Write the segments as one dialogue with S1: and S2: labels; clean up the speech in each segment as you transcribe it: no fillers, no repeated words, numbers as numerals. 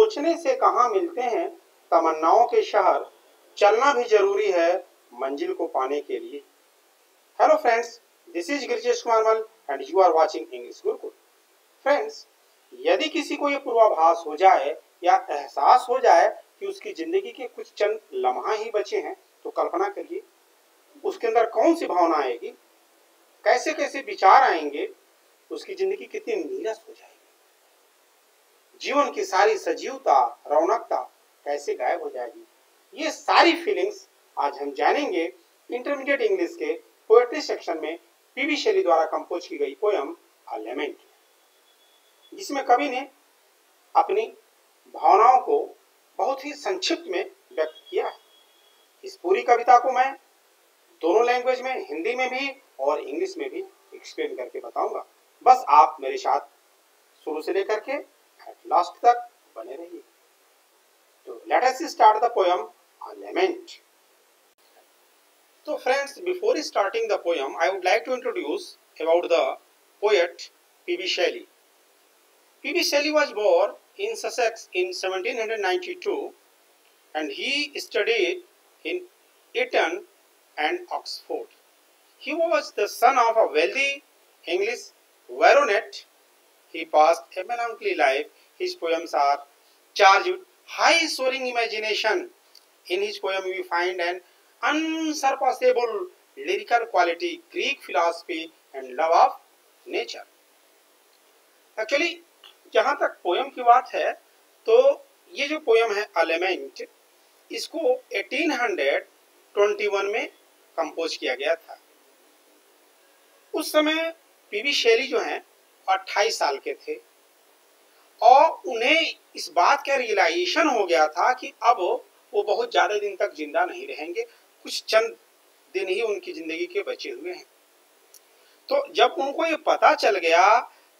S1: सोचने से कहाँ मिलते हैं तमन्नाओं के शहर, चलना भी जरूरी है मंजिल को पाने के लिए। Hello friends, this is Girijesh Kumar Mal and you are watching English Gurukul. Friends, यदि किसी को ये पूर्वाभास हो जाए या एहसास हो जाए कि उसकी जिंदगी के कुछ चंद लम्हा ही बचे हैं, तो कल्पना करिए उसके अंदर कौन सी भावना आएगी, कैसे कैसे विचार आएंगे, उसकी जिंदगी कितनी नीरस हो जाएगी, जीवन की सारी सजीवता, रौनकता कैसे गायब हो जाएगी। ये सारी फीलिंग्स आज हम जानेंगे इंटरमीडिएट इंग्लिश के पोएट्री सेक्शन में पीबी शैली द्वारा कंपोज की गई पोयम अ लेमेंट, जिसमें कवि ने अपनी भावनाओं को बहुत ही संक्षिप्त में व्यक्त किया है। इस पूरी कविता को मैं दोनों लैंग्वेज में, हिंदी में भी और इंग्लिश में भी एक्सप्लेन करके बताऊंगा। बस आप मेरे साथ शुरू से लेकर के लास्ट तक बने रहिए। तो let us start the poem a lament. तो friends, before starting the poem I would like to introduce about the poet PB Shelley. P.B. Shelley was born in Sussex in 1792 and he studied in Eton and Oxford. He was the son of a wealthy English baronet. He passed a melancholy life. His poems are charged with high-soaring imagination. In his poem we find an unsurpassable lyrical quality, Greek philosophy and love of nature. Actually, जहाँ तक poem की बात है, तो ये जो poem है अ लेमेंट, इसको 1821 में कंपोज किया गया था। उस समय पीबी शैली जो हैं 28 साल के थे और उन्हें इस बात का रियलाइजेशन हो गया था कि अब वो बहुत ज़्यादा दिन तक जिंदा नहीं रहेंगे, कुछ चंद दिन ही उनकी ज़िंदगी के बचे हुए हैं। तो जब उनको ये पता चल गया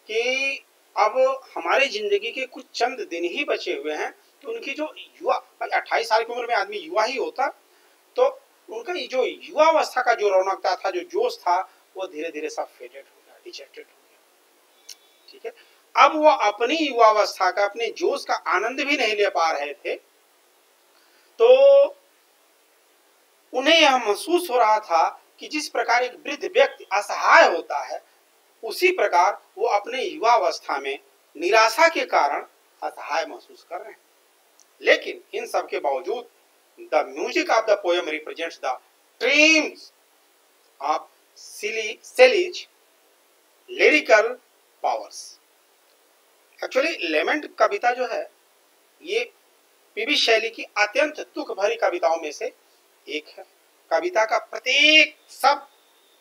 S1: कि अब हमारे जिंदगी के कुछ चंद दिन ही बचे हुए हैं, तो उनकी जो युवा, 28 साल की उम्र में आदमी युवा ही होता, तो उनका ये जो युवावस्था का जो रौनकता था, जो जोश था, वो धीरे धीरे सब फेडेड हो गया, डिजेक्टेड हो गया। ठीक है, अब वो अपनी युवावस्था का, अपने जोश का आनंद भी नहीं ले पा रहे थे। तो उन्हें यह महसूस हो रहा था कि जिस प्रकार एक वृद्ध व्यक्ति असहाय होता है, उसी प्रकार वो अपने युवावस्था में निराशा के कारण असहाय महसूस कर रहे हैं। लेकिन इन सब के बावजूद the music of the poem represents the dreams of Shelley's lyrical powers. Actually lament कविता जो है, ये पीबी शैली की अत्यंत दुख भरी कविताओं में से एक है। कविता का प्रत्येक शब्द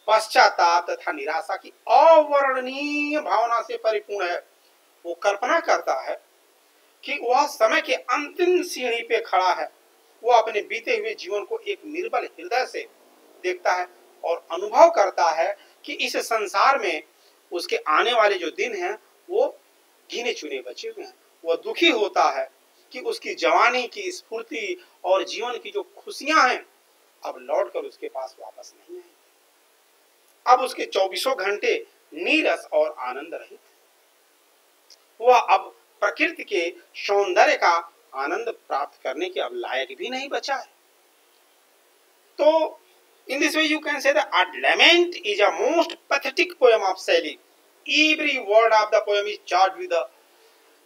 S1: पश्चाताप तथा निराशा की अवर्णनीय भावना से परिपूर्ण है। वो कल्पना करता है कि वह समय के अंतिम सीढ़ी पे खड़ा है। वो अपने बीते हुए जीवन को एक निर्बल हृदय से देखता है और अनुभव करता है कि इस संसार में उसके आने वाले जो दिन हैं, वो गिने चुने बचे हुए हैं। वह दुखी होता है कि उसकी जवानी की स्फूर्ति और जीवन की जो खुशियां हैं, अब लौटकर उसके पास वापस नहीं आएंगी। अब उसके 24 घंटे नीरस और आनंद रहित। वह अब प्रकृति के सौंदर्य का आनंद प्राप्त करने के अब लायक भी नहीं बचा है। तो in this way you can say that A Lament is a most pathetic poem of Shelley. Every word of the poem is charged with the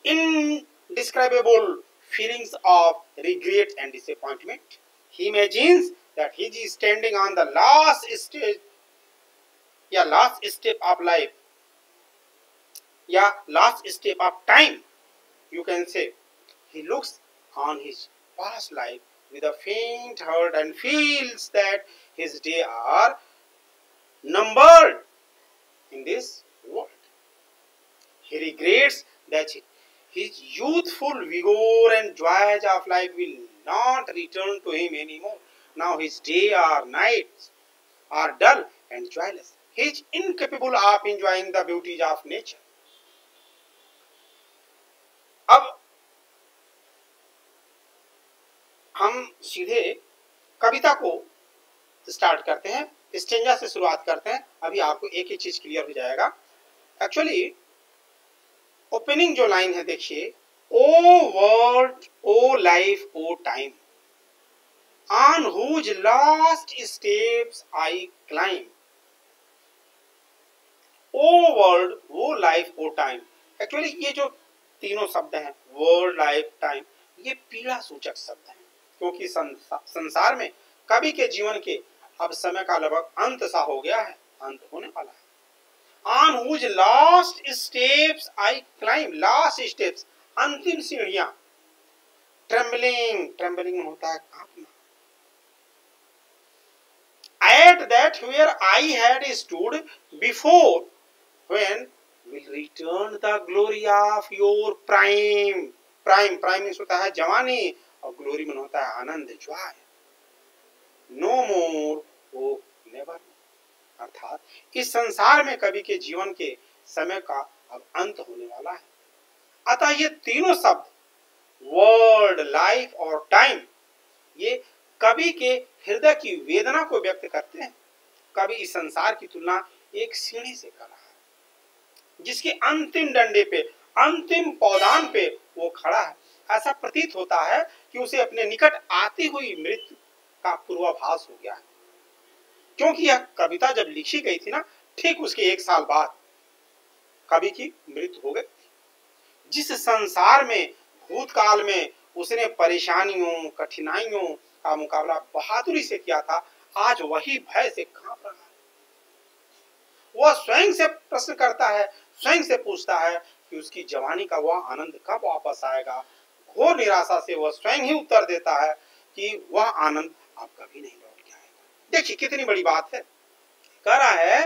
S1: indescribable feelings of regret and disappointment. He imagines that he is standing on the last stage, last step of life, last step of time, you can say. He looks on his past life with a faint heart and feels that his days are numbered in this world. He regrets that his youthful vigor and joys of life will not return to him anymore. Now his days or nights are dull and joyless. He is incapable of enjoying the beauties of nature. अब हम सीधे कविता को start करते हैं, stanza से शुरुआत करते हैं। अभी आपको एक ही चीज क्लियर हो जाएगा। एक्चुअली ओपनिंग जो लाइन है, देखिए O world, O life, O time, on whose last steps I climb. O world, वो लाइफ, वो टाइम। एक्चुअली ये जो तीनों शब्द हैं, वर्ल्ड, लाइफ, टाइम, ये पीड़ा सूचक शब्द हैं, क्योंकि संसार में कवि के जीवन के अब समय का लगभग अंत सा हो गया है, अंत होने वाला है। On whose last steps I climb, last steps, अंतिम सीढ़ियां। ट्रेम्बलिंग, ट्रेम्बलिंग होता है कांपना। At that where I had stood before, when will return the glory of your prime. Prime, prime means होता है जवानी, और ग्लोरी मीन होता है आनंद, जॉय। नो मोर, ओ नेवर, अर्थात इस संसार में कवि के जीवन के समय का अब अंत होने वाला है। अतः ये तीनों शब्द वर्ल्ड, लाइफ और टाइम, ये कवि के हृदय की वेदना को व्यक्त करते हैं। कवि इस संसार की तुलना एक सीढ़ी से कर रहा है, जिसके अंतिम डंडे पे, अंतिम पौधान पे वो खड़ा है। ऐसा प्रतीत होता है कि उसे अपने निकट आती हुई मृत्यु का पूर्वाभास हो गया है, क्योंकि यह कविता जब लिखी गई थी ना, ठीक उसके 1 साल बाद कवि की मृत्यु हो गई। जिस संसार में भूतकाल में उसने परेशानियों, कठिनाइयों का मुकाबला बहादुरी से किया था, आज वही भय से कांप रहा है। वह स्वयं से प्रश्न करता है, स्वयं से पूछता है कि उसकी जवानी का वह आनंद कब वापस आएगा। घोर निराशा से वह स्वयं ही उत्तर देता है कि वह आनंद अब कभी नहीं लौट के आएगा। देखिए कितनी बड़ी बात है। कह रहा है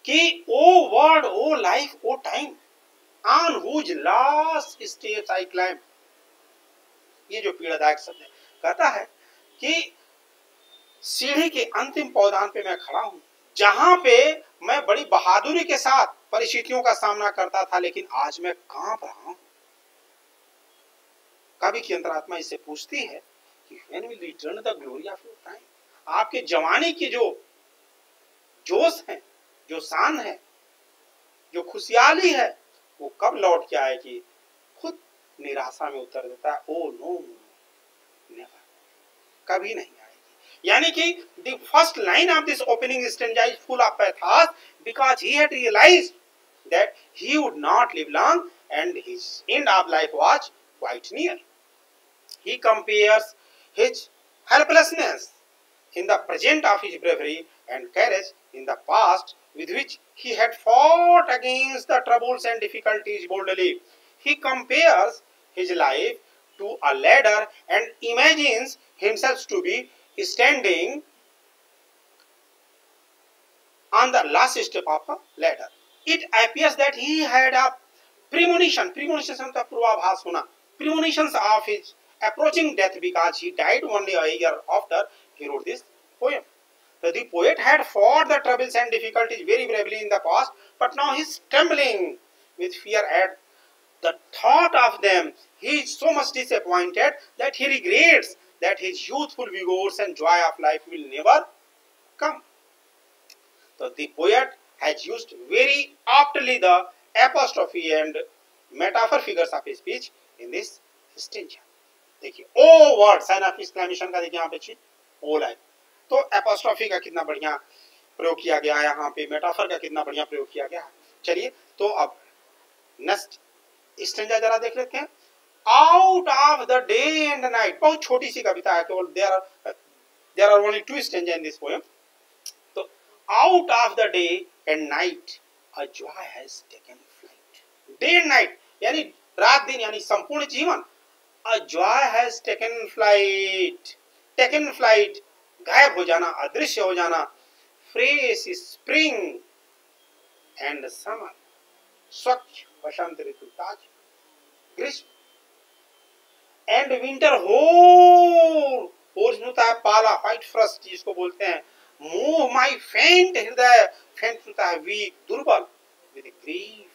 S1: कि O world, O life, O time, on whose last steps I climb. ये जो पीड़ादायक शब्द है, कहता है कि सीढ़ी के अंतिम पौधान पे मैं खड़ा हूं, जहां पे मैं बड़ी बहादुरी के साथ परिस्थितियों का सामना करता था, लेकिन आज मैं कांप रहा हूं। कवि की अंतरात्मा इससे पूछती है कि when will return the glory of your time? आपके जवानी की जो जोश है, जो शान है, जो खुशहाली है, वो कब लौट के आएगी। खुद निराशा में उत्तर देता है, ओ नो नेवर, कभी नहीं आएगी। यानी कि the first line of this opening stanza is full of pathos, because he had realized that he would not live long and his end of life was quite near. He compares his helplessness in the present of his bravery and courage in the past, with which he had fought against the troubles and difficulties boldly. He compares his life to a ladder and imagines himself to be standing on the last step of a ladder. It appears that he had a premonition, premonition का पूर्वाभास होना, premonitions of his approaching death, because he died only a year after he wrote this poem. So the poet had fought the troubles and difficulties very bravely in the past, but now he is trembling with fear at the thought of them. He is so much disappointed that he regrets that his youthful vigors and joy of life will never come. So the poet has used very aptly the apostrophe and metaphor figures of his speech in this stanza. देखिए ओ word, sign of exclamation का देखिए यहाँ पे चीज ओ line, तो apostrophe का कितना बढ़िया प्रयोग किया गया है, यहाँ पे मेटाफर का कितना बढ़िया प्रयोग किया गया है। चलिए तो अब नेक्स्ट स्टेंजा जरा देख लेते हैं। Out of the day and night, बहुत छोटी सी कविता है, केवल there are only 2 stanza in this poem. तो out of the day and night a joy has taken flight. Day and night यानी रात दिन, यानी संपूर्ण जीवन। A joy has taken flight, taken flight, गायब हो जाना, अदृश्य हो जाना। Fresh spring and summer, स्वच्छ वसंत ऋतु, ताज ग्रीष्म, and winter whole, होता है पाला, white frost जिसको बोलते हैं। Move my faint हृदय, faint होता है weak, दुर्बल, with grief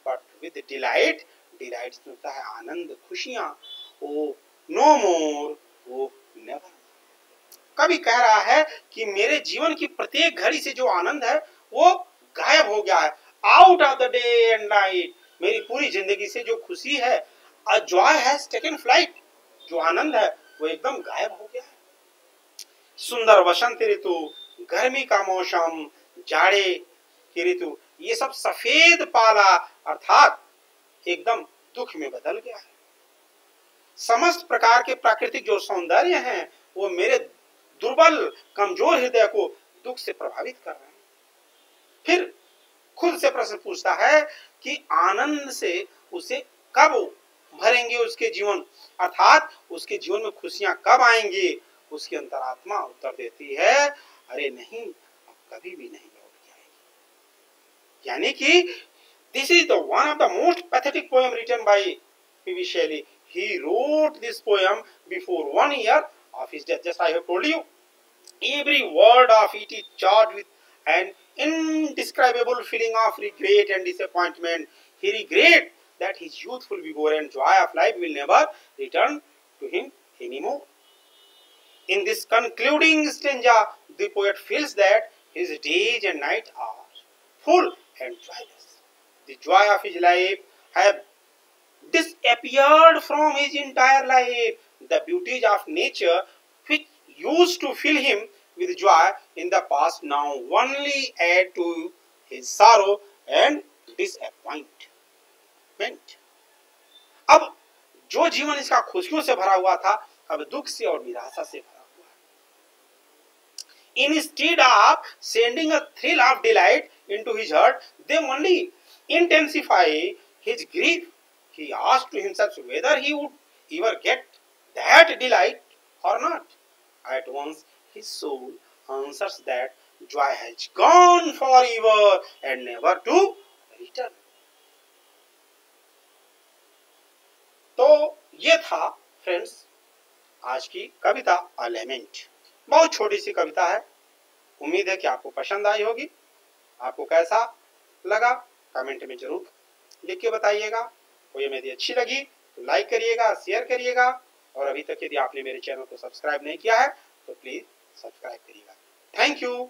S1: but with delight, delight होता है आनंद, खुशियां। ओ नो मोर, ओ नेवर। कवि कह रहा है कि मेरे जीवन की प्रत्येक घड़ी से जो आनंद है वो गायब हो गया है। Out of the day and night, मेरी पूरी जिंदगी से जो खुशी है A joy has taken flight. जो आनंद है वो एकदम गायब हो गया है। सुंदर वसंत ऋतु, गर्मी का मौसम, जाड़े की ऋतु, ये सब सफेद पाला अर्थात एकदम दुख में बदल गया है। समस्त प्रकार के प्राकृतिक जो सौंदर्य हैं वो मेरे दुर्बल कमजोर हृदय को दुख से प्रभावित कर रहे हैं। फिर खुद से प्रश्न पूछता है कि आनंद से उसे कब भरेंगे उसके जीवन, अर्थात उसके जीवन में खुशियां कब आएंगी। उसकी अंतरात्मा उत्तर देती है, अरे नहीं, अब कभी भी नहीं लौट के आएगी। यानी कि this is the one of the most pathetic poem written by P.V. Shelley. He wrote this poem before 1 year of his death. Just I have told you, every word of it is charged with an indescribable feeling of regret and disappointment. He regrets that his youthful vigor and joy of life will never return to him anymore. In this concluding stanza, the poet feels that his days and nights are full and joyless. The joy of his life have disappeared from his entire life. The beauties of nature which used to fill him with joy in the past now only add to his sorrow and disappointment. अब जो जीवन इसका खुशियों से भरा हुआ था, अब दुख से और निराशा से भरा हुआ है। Instead of sending a thrill of delight into his heart, they only intensify his grief. He asked to himself whether he would ever get that delight or not. At once his soul answers that joy has gone forever and never to return. तो ये था friends आज की कविता अ लेमेंट। बहुत छोटी सी कविता है, उम्मीद है कि आपको पसंद आई होगी। आपको कैसा लगा कमेंट में जरूर लिख के बताइएगा। और ये मेरी अच्छी लगी तो लाइक करिएगा, शेयर करिएगा, और अभी तक यदि आपने मेरे चैनल को सब्सक्राइब नहीं किया है तो प्लीज सब्सक्राइब करिएगा। Thank you.